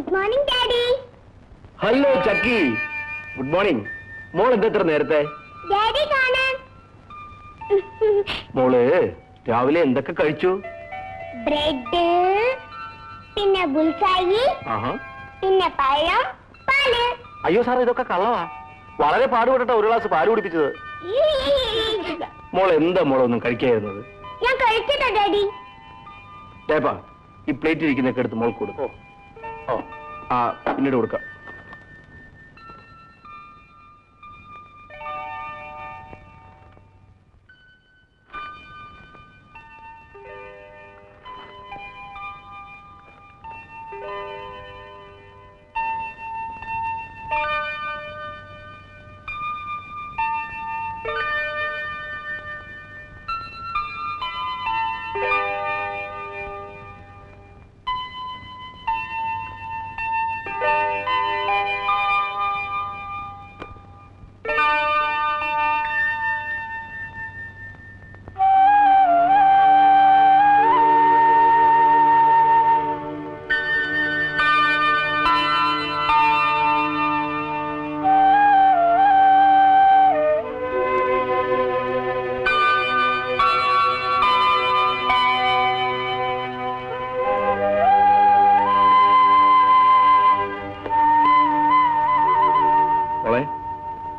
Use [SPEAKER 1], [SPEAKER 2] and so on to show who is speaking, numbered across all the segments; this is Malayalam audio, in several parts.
[SPEAKER 1] Good morning daddy.
[SPEAKER 2] ഹലോ ചക്കി, ഗുഡ് മോർണിംഗ്. മോൾ എന്തെത്ര നേരത്തെ?
[SPEAKER 1] ഡാഡി കാണാൻ.
[SPEAKER 2] മോള് രാവിലെ എന്തൊക്കെ കഴിച്ചു?
[SPEAKER 1] ബ്രെഡ്, പിന്നെ ബുൾസായി, പിന്നെ പഴം, പാല്.
[SPEAKER 2] അയ്യോ സാർ, ഇതൊക്കെ കള്ളവാ. വളരെ പാടുപെട്ടിട്ട ഒരു ഗ്ലാസ് പാല് കുടിപ്പിച്ചത്. മോൾ എന്താ മോളൊന്നും കഴിക്കായിരുന്നത്?
[SPEAKER 1] ഞാൻ കഴിച്ചിട്ടാ ഡാഡി.
[SPEAKER 2] ഡേപ്പാ, ഈ പ്ലേറ്റ് ഇരിക്കുന്നൊക്കെ എടുത്ത് മോൾക്ക് കൊടുക്കോ? പിന്നീട് കൊടുക്കാം.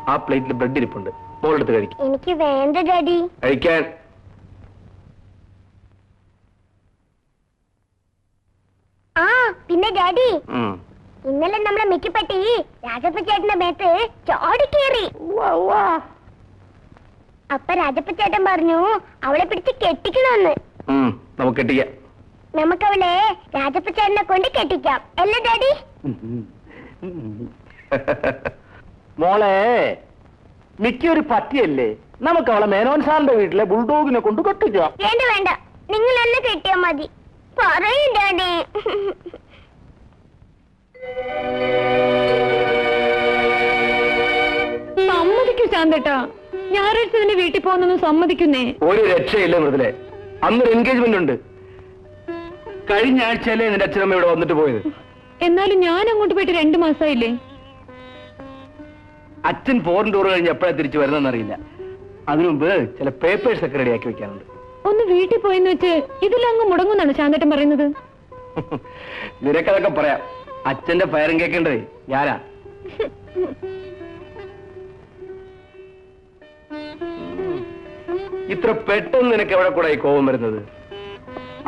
[SPEAKER 2] ആ പ്ലേറ്റിൽ ബ്രെഡ് ഇരിപ്പുണ്ട്, മോളെടുത്ത് കഴിക്കും.
[SPEAKER 1] എനിക്ക് വേണ്ട ഡാഡി.
[SPEAKER 2] കഴിക്കാൻ.
[SPEAKER 1] ആ പിന്നെ ഡാഡി, ഇന്നലെ നമ്മളെ മിക്കിപ്പട്ടി രാജപ്പ ചേട്ടന്റെ മേത്ത് ചാടിക്കേറി. അപ്പൊ രാജപ്പ ചേട്ടൻ പറഞ്ഞു അവളെ പിടിച്ച് കെട്ടിക്കണമെന്ന്.
[SPEAKER 2] നമുക്ക് കെട്ടിക്കാം.
[SPEAKER 1] നമുക്കവളെ രാജപ്പ ചേട്ടനെ കൊണ്ട് കെട്ടിക്കാം അല്ലേ ഡാഡി?
[SPEAKER 2] മോളെ, മിക്ക ഒരു പറ്റിയല്ലേ, നമുക്ക് അവളെ മേനോൻ സാറിന്റെ വീട്ടിലെ ബുൾഡോഗിനെ കൊണ്ട് കെട്ടിക്കാം.
[SPEAKER 1] വേണ്ട വേണ്ട, നിങ്ങൾ എന്നെ കെട്ടിയാ മതി. പറയും ഡാഡി.
[SPEAKER 3] സമ്മതിക്കൂ ശാന്തേട്ടാ, ഞായറാഴ്ച തന്നെ വീട്ടിൽ പോകുന്നൊന്നും സമ്മതിക്കുന്നേ.
[SPEAKER 2] ഒരു രക്ഷയില്ല മൃദുലെ, അന്നൊരു എൻഗേജ്മെന്റ് ഉണ്ട്. കഴിഞ്ഞ ആഴ്ചയല്ലേ നിന്റെ അച്ഛനമ്മ ഇവിടെ വന്നിട്ട് പോയത്.
[SPEAKER 3] എന്നാലും ഞാൻ അങ്ങോട്ട് പോയിട്ട് 2 മാസമായില്ലേ.
[SPEAKER 2] അച്ഛൻ ഫോറിൻ ടൂർ കഴിഞ്ഞ് എപ്പോഴാ തിരിച്ചു വരുന്നറിയില്ല. അതിനു മുമ്പ് ചില പേപ്പേഴ്സ് ഒക്കെ റെഡിയാക്കി വെക്കാനുണ്ട്.
[SPEAKER 3] ഒന്ന് വീട്ടിൽ പോയെന്ന് വെച്ച് ഇതിലങ്ങ് മുടങ്ങുന്നാണ് ശാന്തേട്ടൻ പറയുന്നത്.
[SPEAKER 2] നിനക്കതൊക്കെ പറയാം, അച്ഛന്റെ ഫയറും കേൾക്കേണ്ടതേ ഞാനാ. ഇത്ര പെട്ടെന്ന് നിനക്ക് എവിടെ കൂടെ ഈ കോപം വരുന്നത്?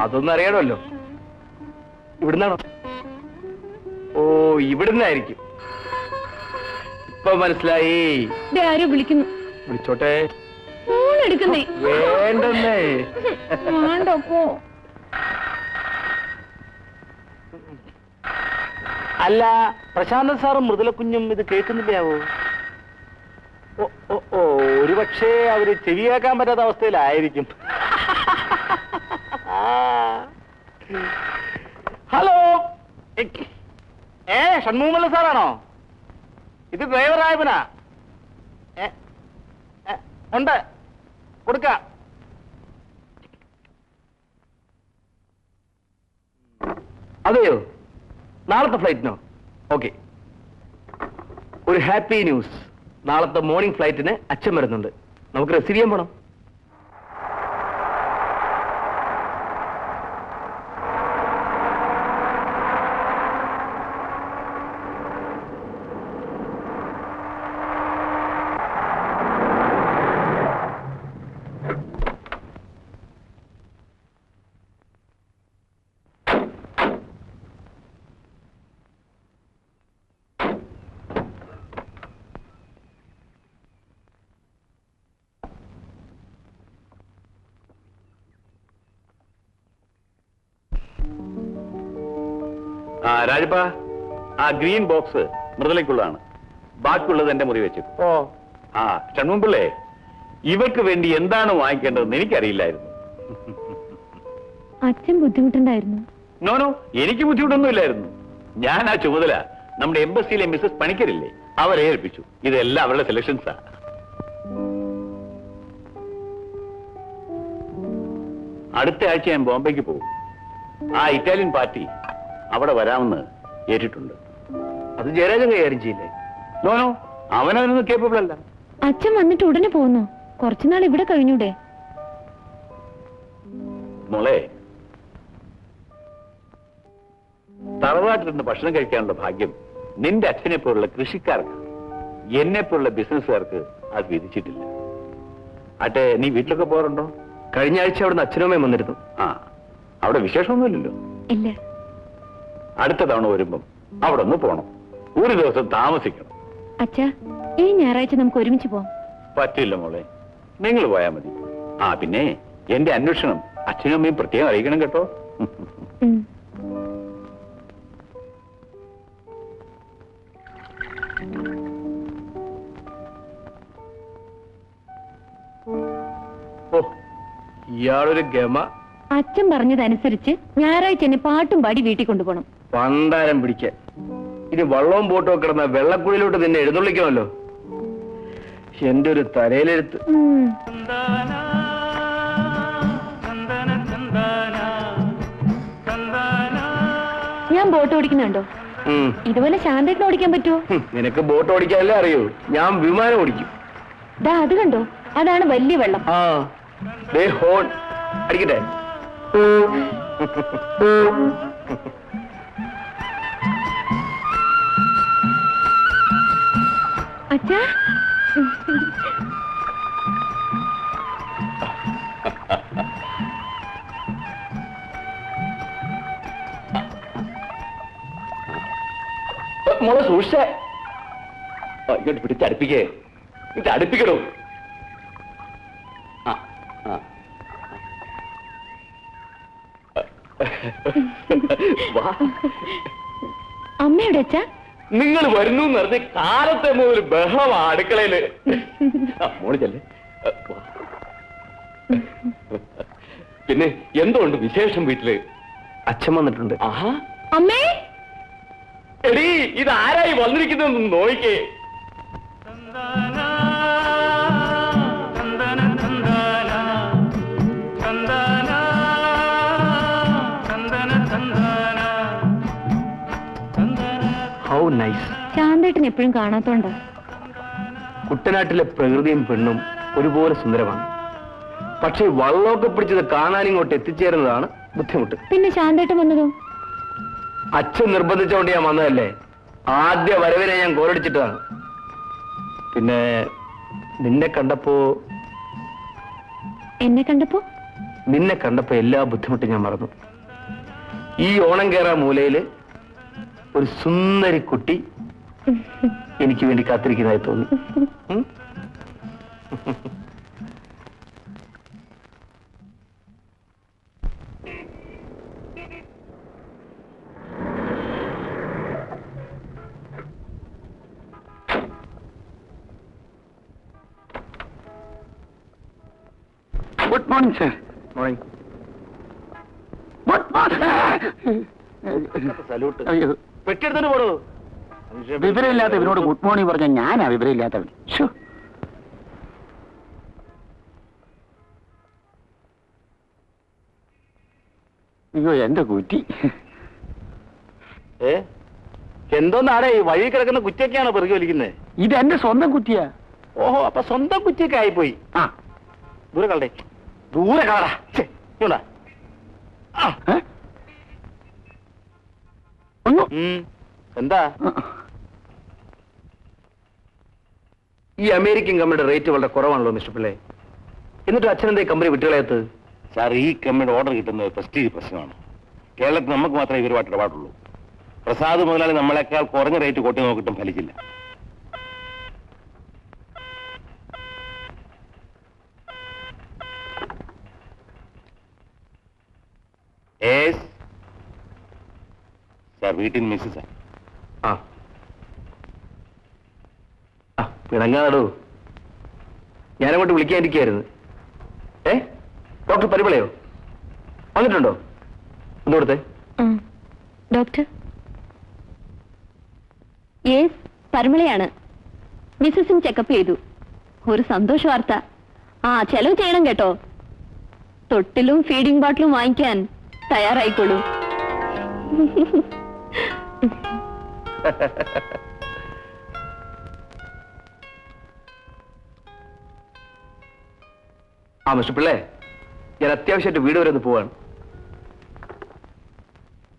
[SPEAKER 2] അതൊന്നും അറിയണമല്ലോ. ഇവിടുന്നാണോ? ഓ, ഇവിടുന്നായിരിക്കും. ഇപ്പൊ മനസ്സിലായി.
[SPEAKER 3] ആരോ വിളിക്കുന്നു.
[SPEAKER 2] വിളിച്ചോട്ടെ.
[SPEAKER 3] ഫോൺ എടുക്കുന്നേ.
[SPEAKER 2] വേണ്ടെന്നേ.
[SPEAKER 3] വേണ്ടപ്പോ.
[SPEAKER 2] അല്ല, പ്രശാന്തൻ സാറും മൃദുല കുഞ്ഞും ഇത് കേൾക്കുന്നില്ലാവോ? ഒരു പക്ഷേ അവര് ചെവി കേൾക്കാൻ പറ്റാത്ത അവസ്ഥയിലായിരിക്കും. ഹലോ, ഷൺമുഖമല്ല സാറാണോ? ഇത് ഡ്രൈവർ ആയവനാ. ഉണ്ട്, കൊടുക്കാം. അതെയോ? നാളത്തെ ഫ്ലൈറ്റിനോ? ഓക്കെ. ഒരു ഹാപ്പി ന്യൂസ്. നാളത്തെ മോർണിംഗ് ഫ്ലൈറ്റിന് അച്ഛൻ വരുന്നുണ്ട്. നമുക്ക് റിസീവ് ചെയ്യാൻ പോണം.
[SPEAKER 4] രാജപ്പ, ആ ഗ്രീൻ ബോക്സ് മൃദുലയ്ക്കുള്ളതാണ്. ബാക്കിയുള്ളത് എന്റെ മുറി വെച്ചു. ഷൺമുമ്പിള്ളേ, ഇവർക്ക് വേണ്ടി എന്താണ് വാങ്ങിക്കേണ്ടതെന്ന് എനിക്കറിയില്ലായിരുന്നു.
[SPEAKER 3] അച്ഛൻ ബുദ്ധിമുട്ടുണ്ടായിരുന്നു?
[SPEAKER 4] നോനോ, എനിക്ക് ബുദ്ധിമുട്ടൊന്നുമില്ലായിരുന്നു. ഞാൻ ആ ചുമതല നമ്മുടെ എംബസിയിലെ മിസ്സസ് പണിക്കരില്ലേ, അവരെ ഏൽപ്പിച്ചു. ഇതെല്ലാം അവരുടെ സെലക്ഷൻസാ. അടുത്ത ആഴ്ച ഞാൻ ബോംബെക്ക് പോകും. ആ ഇറ്റാലിയൻ പാർട്ടി അവിടെ വരാമെന്ന് ഏറ്റിട്ടുണ്ട്.
[SPEAKER 2] അത് ജയരാജൻ കൈകാര്യം ചെയ്യില്ലേ?
[SPEAKER 4] നോനോ, അവനവനൊന്നും കേപ്പബിൾ അല്ല.
[SPEAKER 3] അച്ഛൻ വന്നിട്ട് ഉടനെ പോകുന്നു. കുറച്ചുനാൾ ഇവിടെ കഴിഞ്ഞൂടെ?
[SPEAKER 4] മോളെ, തറവാട്ടിലിരുന്ന് ഭക്ഷണം കഴിക്കാനുള്ള ഭാഗ്യം നിന്റെ അച്ഛനെ പോലുള്ള കൃഷിക്കാർക്ക്, എന്നെ പോലുള്ള ബിസിനസ്സുകാർക്ക് അത് വിധിച്ചിട്ടില്ല. ആട്ടെ, നീ വീട്ടിലൊക്കെ പോകാറുണ്ടോ?
[SPEAKER 2] കഴിഞ്ഞ ആഴ്ച അവിടുന്ന് അച്ഛനും അമ്മയും വന്നിരുന്നു.
[SPEAKER 4] ആ, അവിടെ വിശേഷമൊന്നുമില്ലല്ലോ.
[SPEAKER 3] ഇല്ല.
[SPEAKER 4] അടുത്ത തവണ വരുമ്പം അവിടെ ഒന്ന് പോണം. ഒരു ദിവസം താമസിക്കണം.
[SPEAKER 3] അച്ഛാ, ഈ ഞായറാഴ്ച നമുക്ക് ഒരുമിച്ച് പോവാം.
[SPEAKER 4] പറ്റില്ല മോളെ, നിങ്ങൾ പോയാ മതി. ആ, പിന്നെ എന്റെ അന്വേഷണം അച്ഛനും അമ്മയും പ്രത്യേകം അറിയിക്കണം കേട്ടോ.
[SPEAKER 3] ഉം.
[SPEAKER 2] ഓ, ഇയാളൊരു ഗമ.
[SPEAKER 3] അച്ഛൻ പറഞ്ഞതനുസരിച്ച് ഞായറാഴ്ച എന്നെ പാട്ടും പാടി വീട്ടിൽ കൊണ്ടുപോകണം.
[SPEAKER 2] പണ്ടാരം പിടിക്കാൻ. ഇനി വള്ളവും ബോട്ടും ഒക്കെ കിടന്ന വെള്ളക്കുഴിയിലോട്ട് നിന്നെ എഴുന്നള്ളിക്കണമല്ലോ. എന്റെ ഒരു തലയിലെഴുത്ത്.
[SPEAKER 3] ഞാൻ ബോട്ട് ഓടിക്കുന്നുണ്ടോ? ഇതുപോലെ ശാന്തത്തിന് ഓടിക്കാൻ പറ്റുമോ?
[SPEAKER 2] നിനക്ക് ബോട്ട് ഓടിക്കാനല്ലേ അറിയൂ, ഞാൻ വിമാനം ഓടിക്കും.
[SPEAKER 3] ദാ അത് കണ്ടോ, അതാണ് വലിയ വെള്ളം.
[SPEAKER 2] ആ, ദേ ഹോൺ അടിക്കട്ടെ.
[SPEAKER 3] അച്ഛാ,
[SPEAKER 2] മോളെ സൂക്ഷിച്ചേ. ഇങ്ങോട്ട് പിടിച്ച് അടുപ്പിക്കേ, ഇത് അടുപ്പിക്കണോ? ആ, ആ. വാ.
[SPEAKER 3] അമ്മയുടെ അച്ഛാ,
[SPEAKER 2] നിങ്ങൾ വരുന്നു എന്ന് പറഞ്ഞ് കാലത്തെ മുതൽ ബഹളമാ അടുക്കളയില്. മോള് ചെല്ലേ. പിന്നെ എന്തുകൊണ്ട് വിശേഷം വീട്ടില്? അച്ഛൻ വന്നിട്ടുണ്ട്. ആഹാ.
[SPEAKER 3] അമ്മേ,
[SPEAKER 2] എടീ, ഇത് ആരായി വന്നിരിക്കുന്നതെന്ന് നോയിക്കേ. How nice.
[SPEAKER 3] ശാന്തേട്ടൻ എപ്പോഴും കാണാത്തോണ്ടാ.
[SPEAKER 2] കുട്ടനാട്ടിലെ പ്രകൃതിയും പെണ്ണും ഒരുപോലെ സുന്ദരമാണ്. പക്ഷേ വള്ളമൊക്കെ പിടിച്ചത് കാണാൻ ഇങ്ങോട്ട് എത്തിച്ചേരുന്നതാണ് ബുദ്ധിമുട്ട്.
[SPEAKER 3] പിന്നെ ശാന്തേട്ടൻ വന്നതോ?
[SPEAKER 2] അച്ഛൻ നിർബന്ധിച്ചുകൊണ്ട് ഞാൻ വന്നതല്ലേ. ആദ്യ വരവിനെ ഞാൻ കോലടിച്ചിട്ടതാണ്. പിന്നെ നിന്നെ കണ്ടപ്പോ എല്ലാ ബുദ്ധിമുട്ടും ഞാൻ മറന്നു. ഈ ഓണം കേറാ മൂലയില് ഒരു സുന്ദരി കുട്ടി എനിക്ക് വേണ്ടി കാത്തിരിക്കുന്നതായി തോന്നി.
[SPEAKER 5] Good morning sir.
[SPEAKER 2] Morning.
[SPEAKER 5] Good morning.
[SPEAKER 2] Salute.
[SPEAKER 5] അയ്യോ,
[SPEAKER 2] പെട്ടെടുത്തിട്ട് പോടോ.
[SPEAKER 5] വിവരമില്ലാത്തവനോട് ഗുഡ് മോർണിംഗ് പറഞ്ഞ ഞാനാ വിവരമില്ലാത്തവൻ. അയ്യോ, എന്റെ കുറ്റി.
[SPEAKER 2] എന്തോന്നാടേ ഈ വഴി കിടക്കുന്ന കുറ്റിയൊക്കെയാണോ പെറുകി വലിക്കുന്നത്?
[SPEAKER 5] ഇത് എന്റെ സ്വന്തം കുറ്റിയാ.
[SPEAKER 2] ഓഹോ, അപ്പൊ സ്വന്തം കുറ്റിയൊക്കെ ആയിപ്പോയി.
[SPEAKER 5] ആ,
[SPEAKER 2] ദൂരെ കളടേ, ദൂരെ കളടാ. എന്താ ഈ അമേരിക്കൻ കമ്പനിയുടെ റേറ്റ് വളരെ കുറവാണല്ലോ മിസ്റ്റർ പിള്ളേ. എന്നിട്ട് അച്ഛനെന്താ കമ്പനി വിട്ടുകളയത്ത്?
[SPEAKER 4] സാർ, ഈ കമ്പനിയുടെ ഓർഡർ കിട്ടുന്നത് പ്രസ്റ്റീജ് പ്രശ്നമാണ്. കേരളത്തിൽ നമുക്ക് മാത്രമേ ഇവരുമായിട്ട് ഇടപാടുള്ളൂ. പ്രസാദ് മുതലാളി നമ്മളെക്കാൾ കുറഞ്ഞ റേറ്റ് കൊട്ടി നോക്കിയിട്ടും ഫലിച്ചില്ല. സാർ, വീട്ടിൽ മിസ്സസ്.
[SPEAKER 2] ആ, പിണങ്ങാടോ. ഞാനങ്ങോട്ട് വിളിക്കാതിരിക്കായിരുന്നു. ഡോക്ടർ പരിമളയോ വന്നിട്ടുണ്ടോ? ഒന്നുകൊടുത്തേ.
[SPEAKER 3] ഡോക്ടർ, യെസ്, പരിമളയാണ്. മിസ്സസും ചെക്കപ്പ് ചെയ്തു. ഒരു സന്തോഷ വാർത്ത. ആ, ചെലവ് ചെയ്യണം കേട്ടോ. തൊട്ടിലും ഫീഡിംഗ് ബോട്ടിലും വാങ്ങിക്കാൻ തയ്യാറായിക്കോളൂ.
[SPEAKER 2] ആ മിസ്റ്റർ പിള്ളേ, ഞാൻ അത്യാവശ്യമായിട്ട് വീട് വരെ ഒന്ന് പോവാണ്.